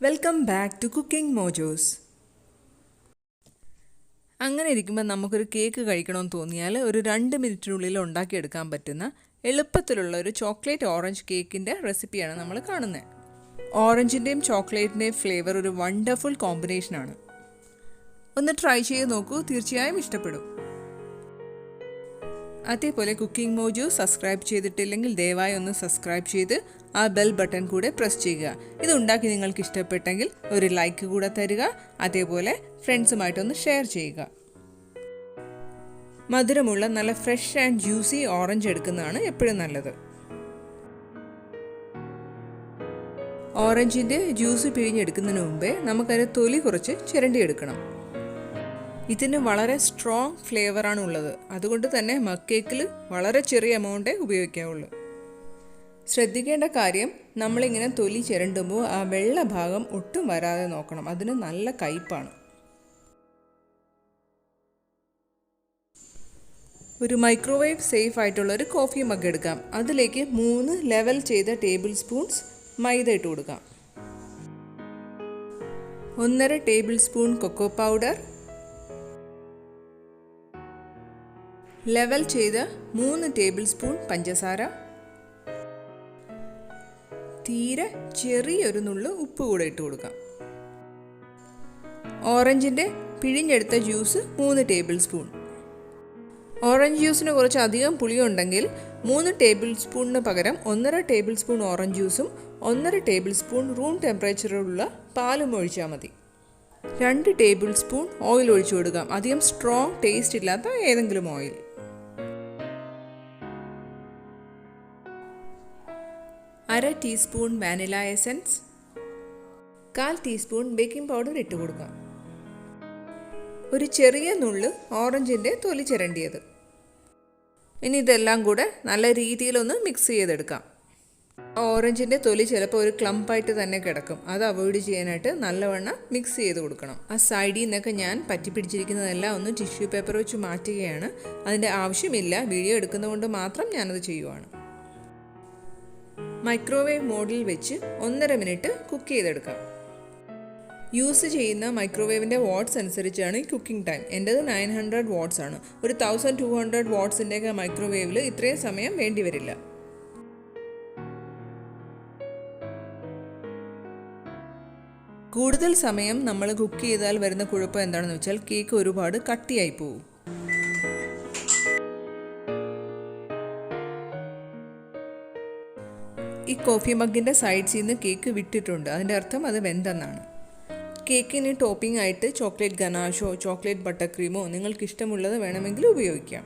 Welcome back to Cooking Mojos. അങ്ങനെ ഇരിക്കുമ്പോൾ നമുക്കൊരു കേക്ക് കഴിക്കണമെന്ന് തോന്നിയാൽ ഒരു 2 മിനിറ്റിനുള്ളിൽ ഉണ്ടാക്കിയെടുക്കാൻ പറ്റുന്ന എളുപ്പത്തിലുള്ള ഒരു ചോക്ലേറ്റ് ഓറഞ്ച് കേക്കിൻ്റെ റെസിപ്പിയാണ് നമ്മൾ കാണുന്നത്. ഓറഞ്ചിൻ്റെയും ചോക്ലേറ്റിൻ്റെയും ഫ്ലേവർ ഒരു വണ്ടർഫുൾ കോമ്പിനേഷനാണ്. ഒന്ന് ട്രൈ ചെയ്ത് നോക്കൂ, തീർച്ചയായും ഇഷ്ടപ്പെടും. അതേപോലെ കുക്കിംഗ് മോജോ സബ്സ്ക്രൈബ് ചെയ്തിട്ടില്ലെങ്കിൽ ദയവായി ഒന്ന് സബ്സ്ക്രൈബ് ചെയ്ത് ആ ബെൽ ബട്ടൺ കൂടെ പ്രസ് ചെയ്യുക. ഇത് ഉണ്ടാക്കി നിങ്ങൾക്ക് ഇഷ്ടപ്പെട്ടെങ്കിൽ ഒരു ലൈക്ക് കൂടെ തരിക. അതേപോലെ ഫ്രണ്ട്സുമായിട്ടൊന്ന് ഷെയർ ചെയ്യുക. മധുരമുള്ള നല്ല ഫ്രഷ് ആൻഡ് ജ്യൂസി ഓറഞ്ച് എടുക്കുന്നതാണ് എപ്പോഴും നല്ലത്. ഓറഞ്ചിൻ്റെ ജ്യൂസ് പിഴിഞ്ഞെടുക്കുന്നതിന് മുമ്പേ നമുക്കതിന് തൊലി കുറച്ച് ചിരണ്ടിയെടുക്കണം. ഇതിന് വളരെ സ്ട്രോങ് ഫ്ലേവറാണ് ഉള്ളത്. അതുകൊണ്ട് തന്നെ മഗ് കേക്കിൽ വളരെ ചെറിയ എമൗണ്ടേ ഉപയോഗിക്കാവുള്ളൂ. ശ്രദ്ധിക്കേണ്ട കാര്യം, നമ്മളിങ്ങനെ തൊലി ചിരണ്ടുമ്പോൾ ആ വെള്ള ഭാഗം ഒട്ടും വരാതെ നോക്കണം. അതിന് നല്ല കയ്പ്പാണ്. ഒരു മൈക്രോവേവ് സേഫ് ആയിട്ടുള്ള ഒരു കോഫി മഗ് എടുക്കാം. അതിലേക്ക് 3 ലെവൽ ചെയ്ത ടേബിൾ സ്പൂൺസ് മൈദ ഇട്ട് കൊടുക്കാം. 1.5 tablespoon cocoa powder, level ചെയ്ത് 3 ടേബിൾ സ്പൂൺ പഞ്ചസാര, തീരെ ചെറിയൊരു നുള്ളു ഉപ്പ് കൂടെ ഇട്ട് കൊടുക്കാം. ഓറഞ്ചിൻ്റെ പിഴിഞ്ഞെടുത്ത ജ്യൂസ് 3 ടേബിൾ സ്പൂൺ. ഓറഞ്ച് ജ്യൂസിന് കുറച്ച് അധികം പുളിയുണ്ടെങ്കിൽ 3 ടേബിൾ സ്പൂണിന് പകരം 1.5 ടേബിൾ സ്പൂൺ ഓറഞ്ച് ജ്യൂസും 1.5 ടേബിൾ സ്പൂൺ റൂം ടെമ്പറേച്ചറിലുള്ള പാലും ഒഴിച്ചാൽ മതി. 2 ടേബിൾ സ്പൂൺ ഓയിൽ ഒഴിച്ചു കൊടുക്കാം. അധികം സ്ട്രോങ് ടേസ്റ്റ് ഇല്ലാത്ത ഏതെങ്കിലും oil. 1/2 teaspoon vanilla essence, 1/4 teaspoon baking powder ഇട്ട് കൊടുക്കാം. ഒരു ചെറിയ നുള്ള് ഓറഞ്ചിൻ്റെ തൊലി ചിരണ്ടിയത്. ഇനി ഇതെല്ലാം കൂടെ നല്ല രീതിയിലൊന്ന് മിക്സ് ചെയ്തെടുക്കാം. ഓറഞ്ചിൻ്റെ തൊലി ചിലപ്പോൾ ഒരു ക്ലംപായിട്ട് തന്നെ കിടക്കും. അത് അവോയ്ഡ് ചെയ്യാനായിട്ട് നല്ലവണ്ണം മിക്സ് ചെയ്ത് കൊടുക്കണം. ആ സൈഡിൽ നിന്നൊക്കെ ഞാൻ പറ്റിപ്പിടിച്ചിരിക്കുന്നതെല്ലാം ഒന്ന് ടിഷ്യൂ പേപ്പർ വെച്ച് മാറ്റുകയാണ്. അതിൻ്റെ ആവശ്യമില്ല, വീഡിയോ എടുക്കുന്നതുകൊണ്ട് മാത്രം ഞാനത് ചെയ്യുവാണ്. മൈക്രോവേവ് മോഡിൽ വെച്ച് 1.5 മിനിറ്റ് കുക്ക് ചെയ്തെടുക്കാം. യൂസ് ചെയ്യുന്ന മൈക്രോവേവിൻ്റെ വാട്ട്സ് അനുസരിച്ചാണ് ഈ കുക്കിംഗ് ടൈം. എൻ്റേത് 900 വാട്ട്സ് ആണ്. ഒരു 1200 വാട്ട്സിൻ്റെയൊക്കെ മൈക്രോവേവിൽ ഇത്രയും സമയം വേണ്ടി വരില്ല. കൂടുതൽ സമയം നമ്മൾ കുക്ക് ചെയ്താൽ വരുന്ന കുഴപ്പം എന്താണെന്ന് വെച്ചാൽ കേക്ക് ഒരുപാട് കട്ടിയായി പോകും. ഈ കോഫി മഗ്ഗിൻ്റെ സൈഡ്സിൽ നിന്ന് കേക്ക് വിട്ടിട്ടുണ്ട്. അതിൻ്റെ അർത്ഥം അത് വെന്തെന്നാണ്. കേക്കിന് ടോപ്പിംഗ് ആയിട്ട് ചോക്ലേറ്റ് ഗനാഷോ ചോക്ലേറ്റ് ബട്ടർ ക്രീമോ നിങ്ങൾക്ക് ഇഷ്ടമുള്ളത് വേണമെങ്കിൽ ഉപയോഗിക്കാം.